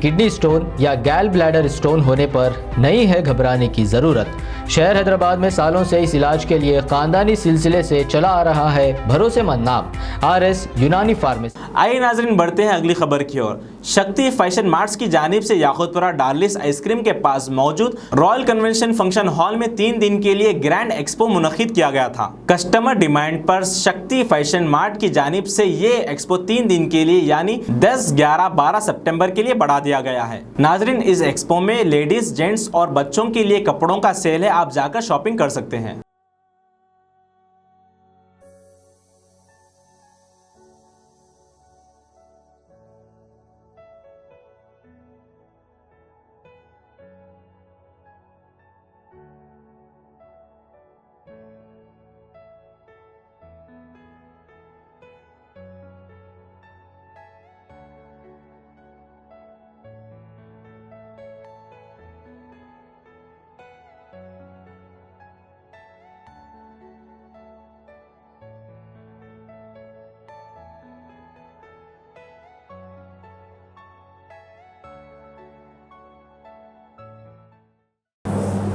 Kidney stone या गैल bladder stone होने पर नहीं है घबराने की ज़रूरत। शहर हैदराबाद में सालों से इस इलाज के लिए खानदानी सिलसिले से चला आ रहा है भरोसेमंद नाम RS यूनानी फार्मेसी। आइए नाज़रीन, बढ़ते हैं अगली खबर की ओर। शक्ति फैशन मार्ट्स की जानिब से याकूतपुरा डार्लिस आइसक्रीम के पास मौजूद रॉयल कन्वेंशन फंक्शन हॉल में 3 दिन के लिए ग्रैंड एक्सपो मुनक्किद किया गया था। कस्टमर डिमांड पर शक्ति फैशन मार्ट की जानिब से ये एक्सपो 3 दिन के लिए यानी 10, 11, 12 सितंबर के लिए बढ़ा दिया गया है। नाजरीन, इस एक्सपो में लेडीज, जेंट्स और बच्चों के लिए कपड़ों का सेल है, आप जाकर शॉपिंग कर सकते हैं।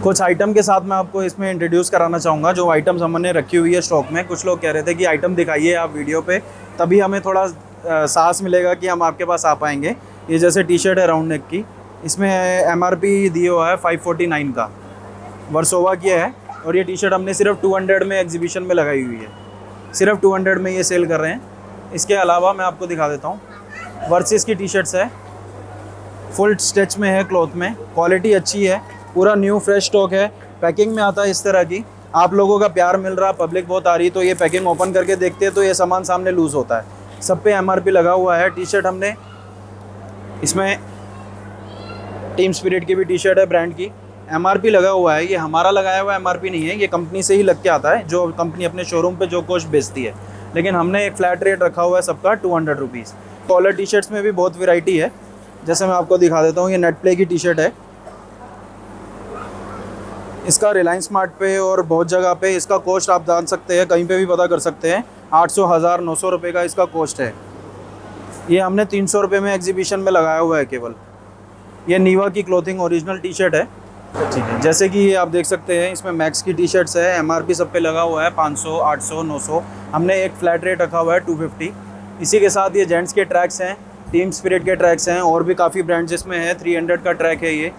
कुछ आइटम के साथ मैं आपको इसमें इंट्रोड्यूस कराना चाहूँगा जो आइटम्स हमने रखी हुई है स्टॉक में। कुछ लोग कह रहे थे कि आइटम दिखाइए आप वीडियो पे, तभी हमें थोड़ा साहस मिलेगा कि हम आपके पास आ पाएंगे। ये जैसे टी शर्ट है राउंड नेक की, इसमें MRP दिया हुआ है 549 का, वर्सोवा की है। और ये टी शर्ट हमने सिर्फ 200 में एग्जीबिशन में लगाई हुई है, सिर्फ 200 में ये सेल कर रहे हैं। इसके अलावा मैं आपको दिखा देता हूँ, वर्सेस की टी शर्ट्स है, फुल स्टिच में है, क्लॉथ में, क्वालिटी अच्छी है, पूरा न्यू फ्रेश स्टॉक है। पैकिंग में आता है इस तरह की। आप लोगों का प्यार मिल रहा, पब्लिक बहुत आ रही, तो ये पैकिंग ओपन करके देखते हैं तो ये सामान सामने लूज़ होता है। सब पे MRP लगा हुआ है। टी शर्ट हमने इसमें टीम स्पिरिट की भी टी शर्ट है ब्रांड की, MRP लगा हुआ है। ये हमारा लगाया हुआ MRP नहीं है, ये कंपनी से ही लग के आता है, जो कंपनी अपने शोरूम पे जो कॉस्ट बेचती है। लेकिन हमने एक फ्लैट रेट रखा हुआ है सबका 200 रुपीज़। कॉलर टी शर्ट्स में भी बहुत वेराइटी है, जैसे मैं आपको दिखा देता हूँ। ये नेट प्ले की टी शर्ट है, इसका रिलायंस स्मार्ट पे और बहुत जगह पे इसका कॉस्ट आप जान सकते हैं, कहीं पे भी पता कर सकते हैं। 800, 1000, 900 रुपये का इसका कॉस्ट है। ये हमने 300 रुपये में एग्जीबिशन में लगाया हुआ है केवल। ये नीवा की क्लोथिंग ओरिजिनल टी शर्ट है, ठीक है। जैसे कि ये आप देख सकते हैं, इसमें मैक्स की टी शर्ट्स है, MRP सब पे लगा हुआ है 500, 800, 900। हमने एक फ्लैट रेट रखा हुआ है 250। इसी के साथ ये जेंट्स के ट्रैक्स हैं, टीम स्पिरिट के ट्रैक्स हैं, और भी काफ़ी ब्रांड्स इसमें है। 300 का ट्रैक है ये।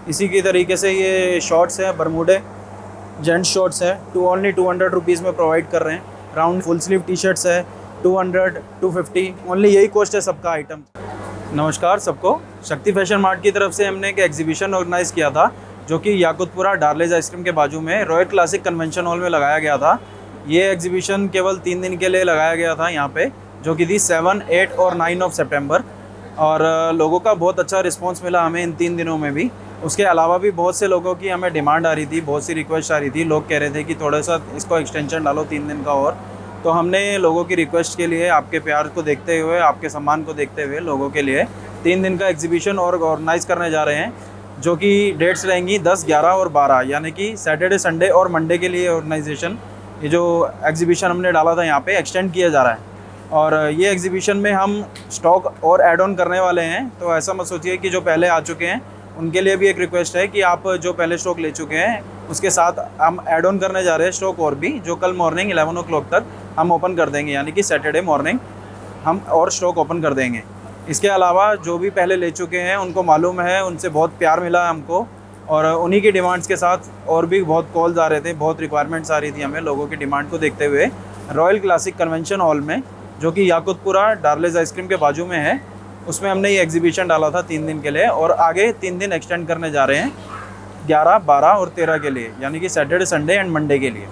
इसी की तरीके से ये शॉर्ट्स हैं, बरमूडे जेंट्स शॉर्ट्स है, ओनली 200 रुपीज़ में प्रोवाइड कर रहे हैं। Round full sleeve T shirts है 200, 250, ओनली यही कॉस्ट है सबका आइटम। नमस्कार सबको, शक्ति फैशन मार्ट की तरफ से हमने एक एग्जीबिशन ऑर्गेनाइज़ किया था, जो कि याकूतपुरा डार्लिस आइसक्रीम के बाजू में रॉयल क्लासिक कन्वेंशन हॉल में लगाया गया था। ये एग्जीबिशन केवल 3 दिन के लिए लगाया गया था यहाँ पे, जो कि थी 7, 8 और 9 ऑफ सितंबर। और लोगों का बहुत अच्छा रिस्पांस मिला हमें इन 3 दिनों में भी। उसके अलावा भी बहुत से लोगों की हमें डिमांड आ रही थी, बहुत सी रिक्वेस्ट आ रही थी। लोग कह रहे थे कि थोड़ा सा इसको एक्सटेंशन डालो 3 दिन का और। तो हमने लोगों की रिक्वेस्ट के लिए, आपके प्यार को देखते हुए, आपके सम्मान को देखते हुए, लोगों के लिए 3 दिन का एग्जीबिशन और ऑर्गेनाइज़ करने जा रहे हैं, जो कि डेट्स रहेंगी 10, 11 और 12, यानी कि सैटरडे, संडे और मंडे के लिए ऑर्गेनाइजेशन। ये जो एग्जीबिशन हमने डाला था यहाँ पे एक्सटेंड किया जा रहा है। और ये एग्जीबिशन में हम स्टॉक और ऐड ऑन करने वाले हैं। तो ऐसा मत सोचिए कि जो पहले आ चुके हैं उनके लिए भी एक रिक्वेस्ट है कि आप जो पहले स्टॉक ले चुके हैं उसके साथ हम ऐड ऑन करने जा रहे हैं स्टॉक और भी, जो कल मॉर्निंग 11 o'clock तक हम ओपन कर देंगे, यानी कि सैटरडे मॉर्निंग हम और स्टॉक ओपन कर देंगे। इसके अलावा जो भी पहले ले चुके हैं उनको मालूम है, उनसे बहुत प्यार मिला हमको, और उन्हीं की डिमांड्स के साथ और भी बहुत कॉल्स आ रहे थे, बहुत रिक्वायरमेंट्स आ रही थी हमें लोगों की डिमांड को देखते हुए। रॉयल क्लासिक कन्वेंशन हॉल में, जो कि याकूतपुरा डार्लिस आइसक्रीम के बाजू में है, उसमें हमने ये एग्जीबिशन डाला था 3 दिन के लिए, और आगे 3 दिन एक्सटेंड करने जा रहे हैं 11, 12 और 13 के लिए, यानी कि सैटरडे, संडे एंड मंडे के लिए।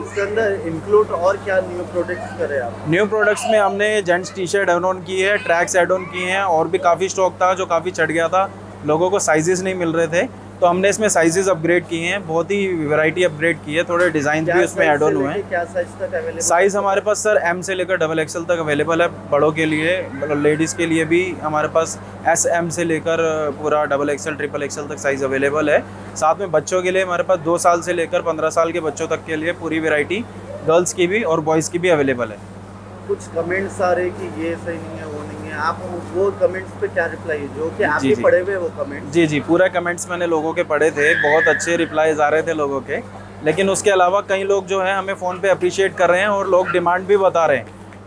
इसके अंदर इंक्लूड और क्या न्यू प्रोडक्ट्स करें आप? न्यू प्रोडक्ट्स में हमने gents T shirt add on की है, ट्रैक्स ऐड ऑन किए हैं, और भी काफ़ी स्टॉक था जो काफ़ी चढ़ गया था, लोगों को साइजेस नहीं मिल रहे थे, तो हमने इसमें साइजेस अपग्रेड किए हैं, बहुत ही वैरायटी अपग्रेड की है, थोड़े डिज़ाइन भी उसमें ऐड ऑन हुए हैं। क्या साइज तक अवेलेबल? साइज़ हमारे पास सर M से लेकर XXL तक अवेलेबल है, बड़ों के लिए, लेडीज़ के लिए भी हमारे पास SM से लेकर पूरा XXL, XXL तक साइज़ अवेलेबल है। साथ में बच्चों के लिए हमारे पास 2 साल से लेकर 15 साल के बच्चों तक के लिए पूरी वैरायटी गर्ल्स की भी और बॉयज़ की भी अवेलेबल है। कुछ कमेंट्स आ रहे कि ये सही नहीं है, वो नहीं है, हैं, आप वो कमेंट्स पे क्या रिप्लाई है जो कि जी, आपके जी। पढ़े हुए वो कमेंट्स? जी जी, पूरा कमेंट्स मैंने लोगों के पढ़े थे, बहुत अच्छे रिप्लाईज आ रहे थे लोगों के। लेकिन उसके अलावा कई लोग जो हैं हमें फ़ोन पे अप्रिशिएट कर रहे हैं और लोग डिमांड भी बता रहे हैं।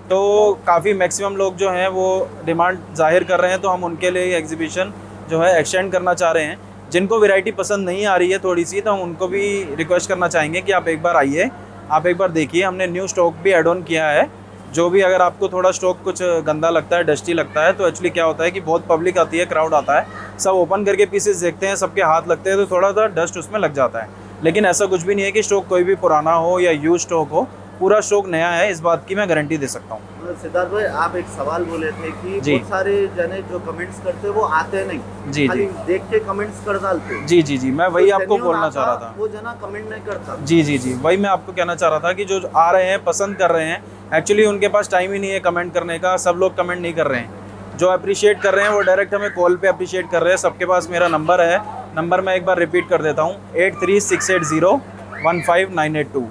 तो काफ़ी मैक्सिमम लोग जो हैं वो डिमांड ज़ाहिर कर रहे हैं, तो हम उनके लिए एग्जीबिशन जो है एक्सटेंड करना चाह रहे हैं। जिनको वैरायटी पसंद नहीं आ रही है थोड़ी सी, तो हम उनको भी रिक्वेस्ट करना चाहेंगे कि आप एक बार आइए, आप एक बार देखिए। हमने न्यू स्टॉक भी ऐड ऑन किया है। जो भी अगर आपको थोड़ा स्टॉक कुछ गंदा लगता है, डस्टी लगता है, तो एक्चुअली क्या होता है कि बहुत पब्लिक आती है, क्राउड आता है, सब ओपन करके पीसेस देखते हैं, सबके हाथ लगते हैं, तो थोड़ा सा डस्ट उसमें लग जाता है। लेकिन ऐसा कुछ भी नहीं है कि स्टॉक कोई भी पुराना हो या यूज स्टॉक हो, पूरा स्टॉक नया है, इस बात की मैं गारंटी दे सकता हूँ। सिद्धार्थ भाई, आप एक सवाल बोले थे कि जी। बहुत सारे जने जो कमेंट्स करते हैं वो आते नहीं, जी, खाली जी। देख के कमेंट्स कर डालते हैं। जी जी जी, मैं वही तो आपको genuine बोलना चाह रहा आता, था। वो जना कमेंट नहीं करता। जी जी जी, वही मैं आपको कहना चाह रहा था कि जो आ रहे हैं, पसंद कर रहे हैं, एक्चुअली उनके पास टाइम ही नहीं है कमेंट करने का। सब लोग कमेंट नहीं कर रहे हैं। जो अप्रिशिएट कर रहे हैं वो डायरेक्ट हमें कॉल पे अप्रिशिएट कर रहे हैं। सबके पास मेरा नंबर है, नंबर मैं एक बार रिपीट कर देता हूँ, 8368015982,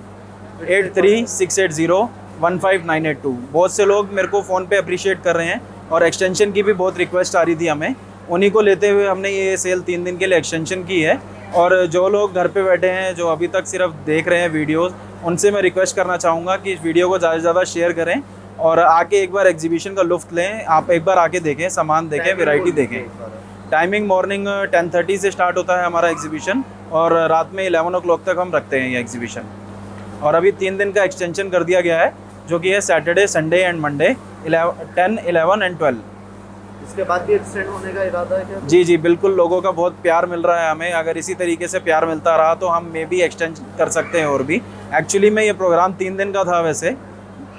8368015982। बहुत से लोग मेरे को फ़ोन पे अप्रिशिएट कर रहे हैं और एक्सटेंशन की भी बहुत रिक्वेस्ट आ रही थी हमें। उन्हीं को लेते हुए हमने ये सेल 3 दिन के लिए एक्सटेंशन की है। और जो लोग घर पे बैठे हैं, जो अभी तक सिर्फ देख रहे हैं वीडियोस, उनसे मैं रिक्वेस्ट करना चाहूँगा कि इस वीडियो को ज़्यादा से ज़्यादा शेयर करें और आके एक बार एग्जीबिशन का लुत्फ़ लें। आप एक बार आके देखें, सामान देखें, वैरायटी देखें। टाइमिंग मॉर्निंग 10:30 से स्टार्ट होता है हमारा एग्जीबिशन और रात में 11 o'clock तक हम रखते हैं ये एग्जीबिशन। और अभी 3 दिन का एक्सटेंशन कर दिया गया है, जो कि है Saturday, Sunday and Monday, 10, 11 and 12। इसके बाद भी एक्सटेंड होने का इरादा है क्या? जी जी, बिल्कुल। लोगों का बहुत प्यार मिल रहा है हमें। अगर इसी तरीके से प्यार मिलता रहा तो हम मे भी एक्सटेंड कर सकते हैं और भी। एक्चुअली में ये प्रोग्राम 3 दिन का था वैसे,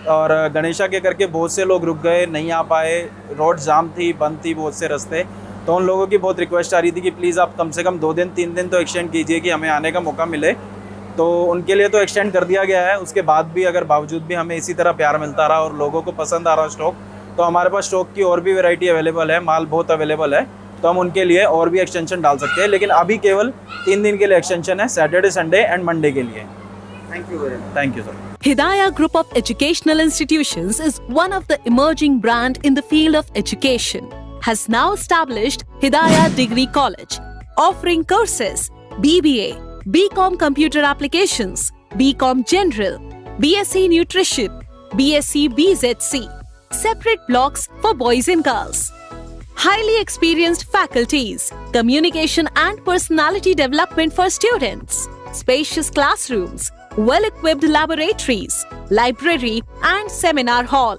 और गणेशा के करके बहुत से लोग रुक गए, नहीं आ पाए, रोड जाम थी, बंद थी बहुत से रास्ते। तो उन लोगों की बहुत रिक्वेस्ट आ रही थी कि प्लीज़ आप कम से कम 2 दिन 3 दिन तो एक्सटेंड कीजिए कि हमें आने का मौका मिले। तो उनके लिए तो एक्सटेंड कर दिया गया है। उसके बाद भी अगर बावजूद भी हमें इसी तरह प्यार मिलता रहा और लोगों को पसंद आ रहा स्टॉक, तो हमारे पास स्टॉक की और भी वैरायटी अवेलेबल है, माल बहुत अवेलेबल है, तो हम उनके लिए और भी एक्सटेंशन डाल सकते हैं। लेकिन अभी केवल 3 दिन के लिए एक्सटेंशन है, सैटरडे, संडे एंड मंडे के लिए। Thank you very much. Thank you sir. Hidayah Group of Educational Institutions is one of the emerging brand in the field of education. Has now established Hidayah Degree College, offering courses BBA, BCom Computer Applications, BCom General, BSc Nutrition, BSc BZC, separate blocks for boys and girls. Highly experienced faculties, communication and personality development for students, spacious classrooms, well-equipped laboratories, library and seminar hall,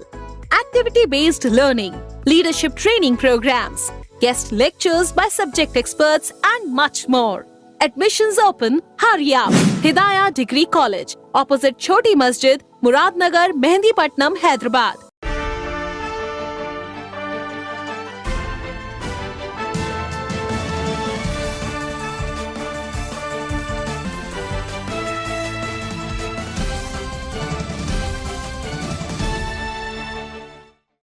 activity-based learning, leadership training programs, guest lectures by subject experts and much more. Admissions open, hurry up! Hidayah Degree College, opposite Choti Masjid, Muradnagar, Mehendipatnam, Hyderabad.